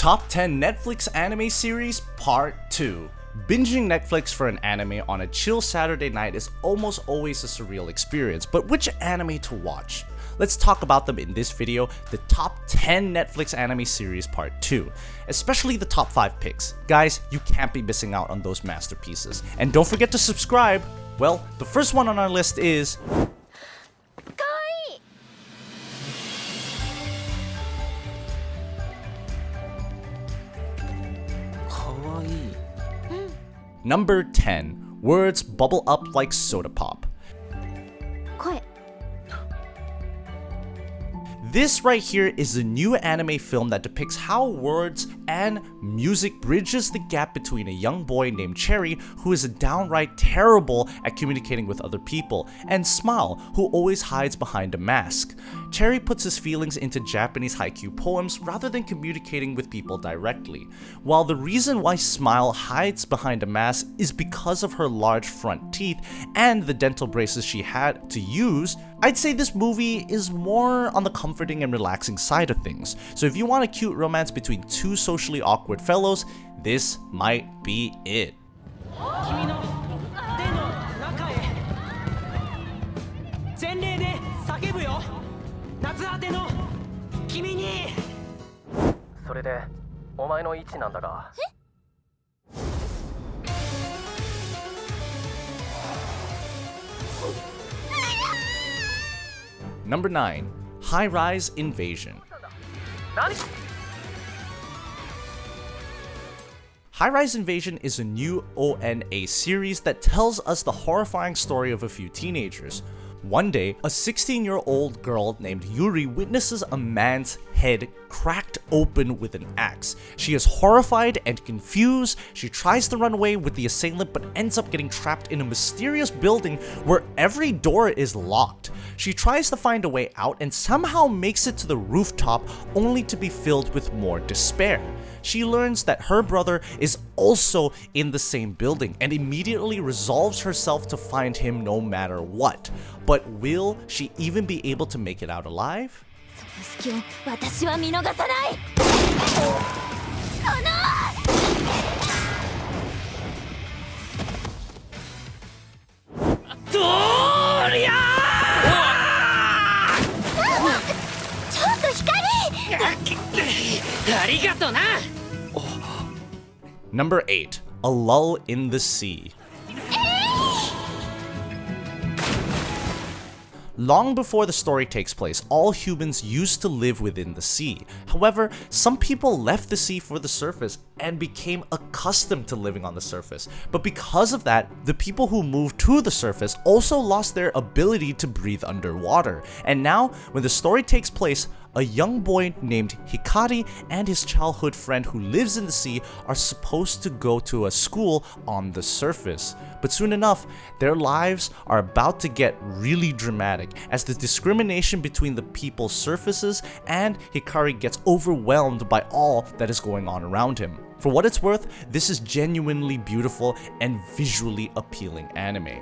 Top 10 Netflix Anime Series Part 2. Binging Netflix for an anime on a chill Saturday night is almost always a surreal experience, but which anime to watch? Let's talk about them in this video, the top 10 Netflix anime series part 2, especially the top 5 picks. Guys, you can't be missing out on those masterpieces. And don't forget to subscribe. Well, the first one on our list is Number 10. Words bubble up like soda pop. This right here is a new anime film that depicts how words and music bridges the gap between a young boy named Cherry, who is downright terrible at communicating with other people, and Smile, who always hides behind a mask. Cherry puts his feelings into Japanese haiku poems rather than communicating with people directly. While the reason why Smile hides behind a mask is because of her large front teeth and the dental braces she had to use, I'd say this movie is more on the comforting and relaxing side of things. So if you want a cute romance between two socially awkward fellows, this might be it. Number 9. Highrise Invasion. Highrise Invasion is a new ONA series that tells us the horrifying story of a few teenagers. One day, a 16-year-old girl named Yuri witnesses a man's head cracked open with an axe. She is horrified and confused. She tries to run away with the assailant but ends up getting trapped in a mysterious building where every door is locked. She tries to find a way out and somehow makes it to the rooftop, only to be filled with more despair. She learns that her brother is also in the same building and immediately resolves herself to find him no matter what. But will she even be able to make it out alive? Number 8. A Lull in the Sea. Long before the story takes place, all humans used to live within the sea. However, some people left the sea for the surface and became accustomed to living on the surface. But because of that, the people who moved to the surface also lost their ability to breathe underwater. And now, when the story takes place, a young boy named Hikari and his childhood friend who lives in the sea are supposed to go to a school on the surface. But soon enough, their lives are about to get really dramatic as the discrimination between the people surfaces and Hikari gets overwhelmed by all that is going on around him. For what it's worth, this is genuinely beautiful and visually appealing anime.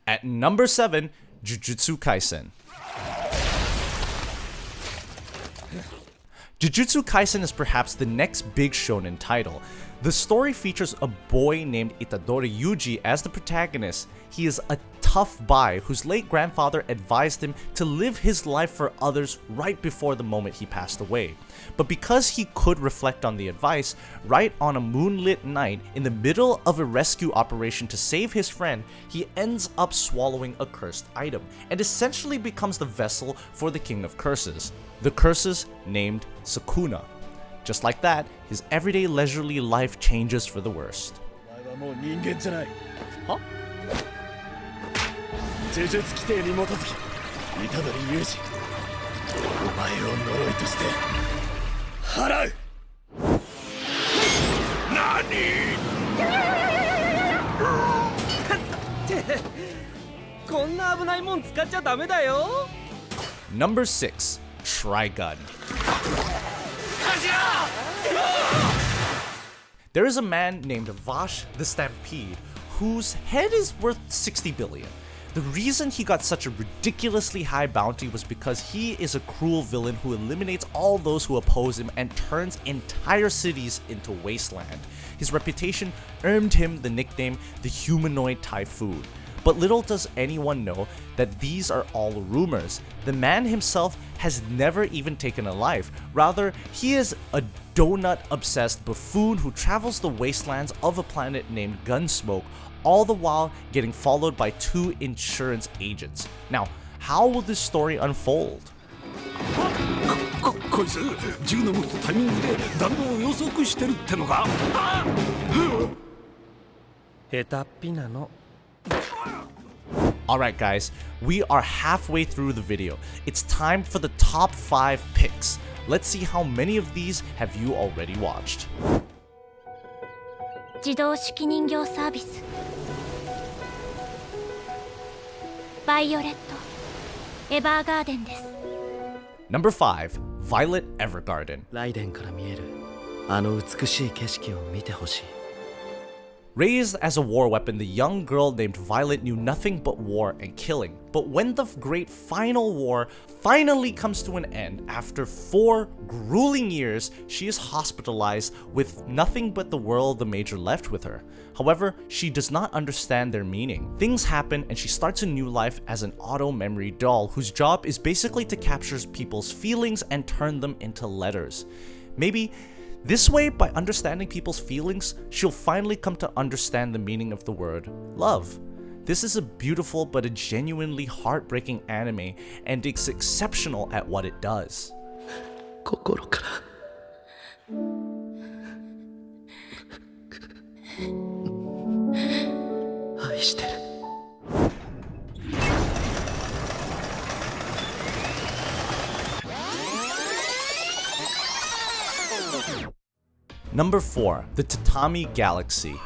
At number 7, Jujutsu Kaisen. Jujutsu Kaisen is perhaps the next big shonen title. The story features a boy named Itadori Yuji as the protagonist. He is a tough guy whose late grandfather advised him to live his life for others right before the moment he passed away. But because he could reflect on the advice, right on a moonlit night in the middle of a rescue operation to save his friend, he ends up swallowing a cursed item and essentially becomes the vessel for the King of Curses. The curses named Sukuna. Just like that, his everyday leisurely life changes for the worst. Huh? Number 6. Trigun. There is a man named Vash the Stampede whose head is worth 60 billion. The reason he got such a ridiculously high bounty was because he is a cruel villain who eliminates all those who oppose him and turns entire cities into wasteland. His reputation earned him the nickname the Humanoid Typhoon. But little does anyone know that these are all rumors. The man himself has never even taken a life. Rather, he is a donut-obsessed buffoon who travels the wastelands of a planet named Gunsmoke, all the while getting followed by 2 insurance agents. Now, how will this story unfold? こいつ銃の向くタイミングで弾道を予測してるってのか下手っぴなの Alright guys, we are halfway through the video. It's time for the top 5 picks. Let's see how many of these have you already watched. 自動式人形サービスバイオレットエヴァーガーデンです Number 5, Violet Evergarden. ライデンから見えるあの美しい景色を見てほしい Raised as a war weapon, the young girl named Violet knew nothing but war and killing. But when the great final war finally comes to an end, after 4 grueling years, she is hospitalized with nothing but the world the Major left with her. However, she does not understand their meaning. Things happen and she starts a new life as an auto memory doll whose job is basically to capture people's feelings and turn them into letters. Maybe this way, by understanding people's feelings, she'll finally come to understand the meaning of the word love. This is a beautiful but a genuinely heartbreaking anime, and it's exceptional at what it does. 心から愛してる Number 4, the Tatami Galaxy.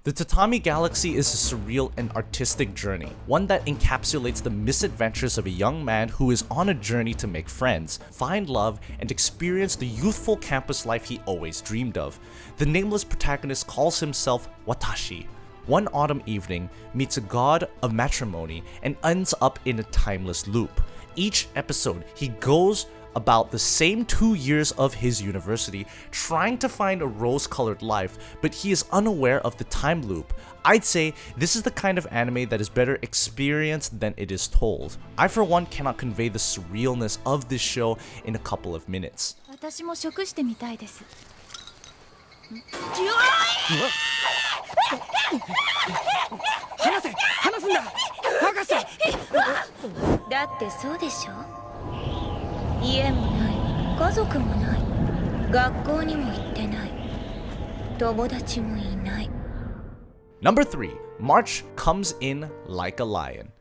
The Tatami Galaxy is a surreal and artistic journey, one that encapsulates the misadventures of a young man who is on a journey to make friends, find love, and experience the youthful campus life he always dreamed of. The nameless protagonist calls himself Watashi. One autumn evening, meets a god of matrimony, and ends up in a timeless loop. Each episode, he goes about the same 2 years of his university, trying to find a rose-colored life, but he is unaware of the time loop. I'd say this is the kind of anime that is better experienced than it is told. I for one cannot convey the surrealness of this show in a couple of minutes. 私も食してみたいです話せ話すんだ博士だってそうでしょ家もない家族もない学校にも行ってない友達もいない Number 3, March comes in like a lion.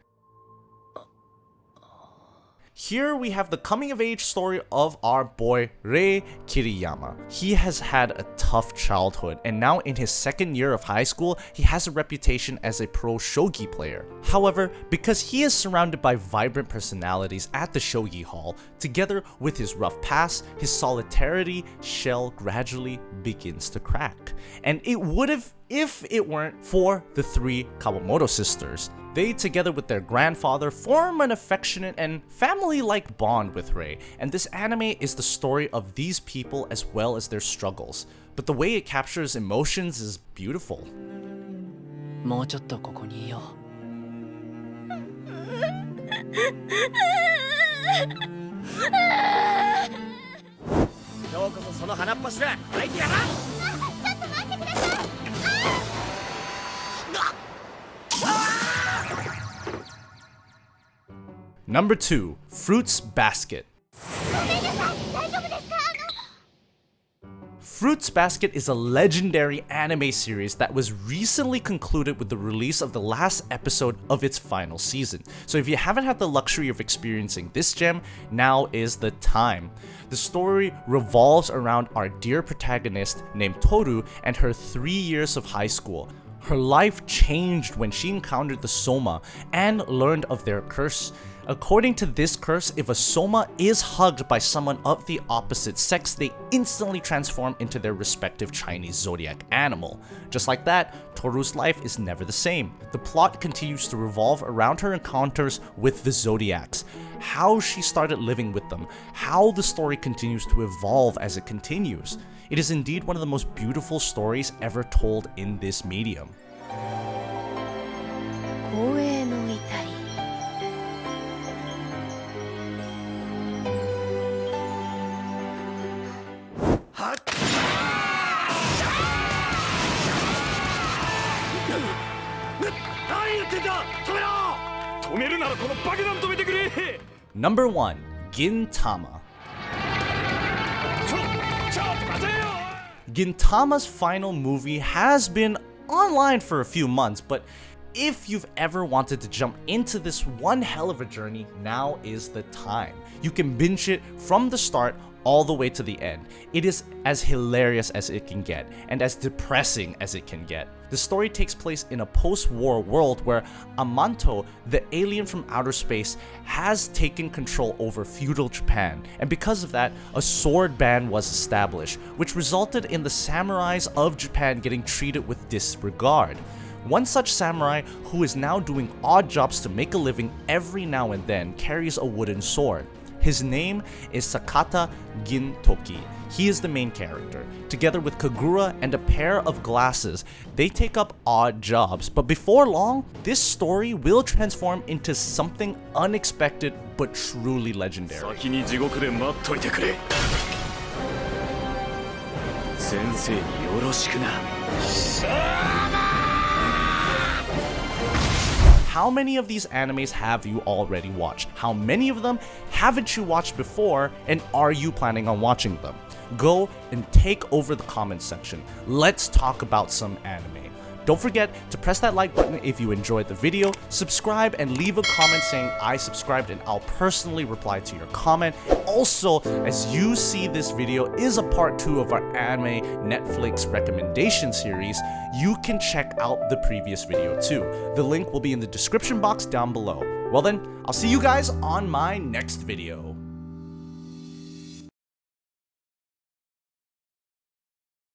Here we have the coming-of-age story of our boy Rei Kiriyama. He has had a tough childhood, and now in his 2nd year of high school, he has a reputation as a pro shogi player. However, because he is surrounded by vibrant personalities at the shogi hall, together with his rough past, his solidarity shell gradually begins to crack. And it would have if it weren't for the 3 Kawamoto sisters. They, together with their grandfather, form an affectionate and family-like bond with Rei, and this anime is the story of these people as well as their struggles. But the way it captures emotions is beautiful. もうちょっとここにいようようこそその鼻っ柱開いてやらちょっと待ってください Number 2, Fruits Basket. Fruits Basket is a legendary anime series that was recently concluded with the release of the last episode of its final season. So if you haven't had the luxury of experiencing this gem, now is the time. The story revolves around our dear protagonist named Toru and her 3 years of high school. Her life changed when she encountered the Soma and learned of their curse. According to this curse, if a Soma is hugged by someone of the opposite sex, they instantly transform into their respective Chinese zodiac animal. Just like that, Toru's life is never the same. The plot continues to revolve around her encounters with the zodiacs, how she started living with them, how the story continues to evolve as it continues. It is indeed one of the most beautiful stories ever told in this medium. 光栄の至り Number 1. Gintama. Gintama's final movie has been online for a few months, but if you've ever wanted to jump into this one hell of a journey, now is the time. You can binge it from the start all the way to the end. It is as hilarious as it can get, and as depressing as it can get. The story takes place in a post-war world where Amanto, the alien from outer space, has taken control over feudal Japan, and because of that, a sword ban was established, which resulted in the samurais of Japan getting treated with disregard. One such samurai, who is now doing odd jobs to make a living every now and then, carries a wooden sword. His name is Sakata Gintoki. He is the main character. Together with Kagura and a pair of glasses, they take up odd jobs, but before long, this story will transform into something unexpected but truly legendary. 先に地獄で待っといてくれ。先生によろしくな。 How many of these animes have you already watched? How many of them haven't you watched before, and are you planning on watching them? Go and take over the comments section. Let's talk about some anime. Don't forget to press that like button if you enjoyed the video, subscribe, and leave a comment saying I subscribed, and I'll personally reply to your comment. Also, as you see, this video is a part 2 of our anime Netflix recommendation series. You can check out the previous video too. The link will be in the description box down below. Well then, I'll see you guys on my next video.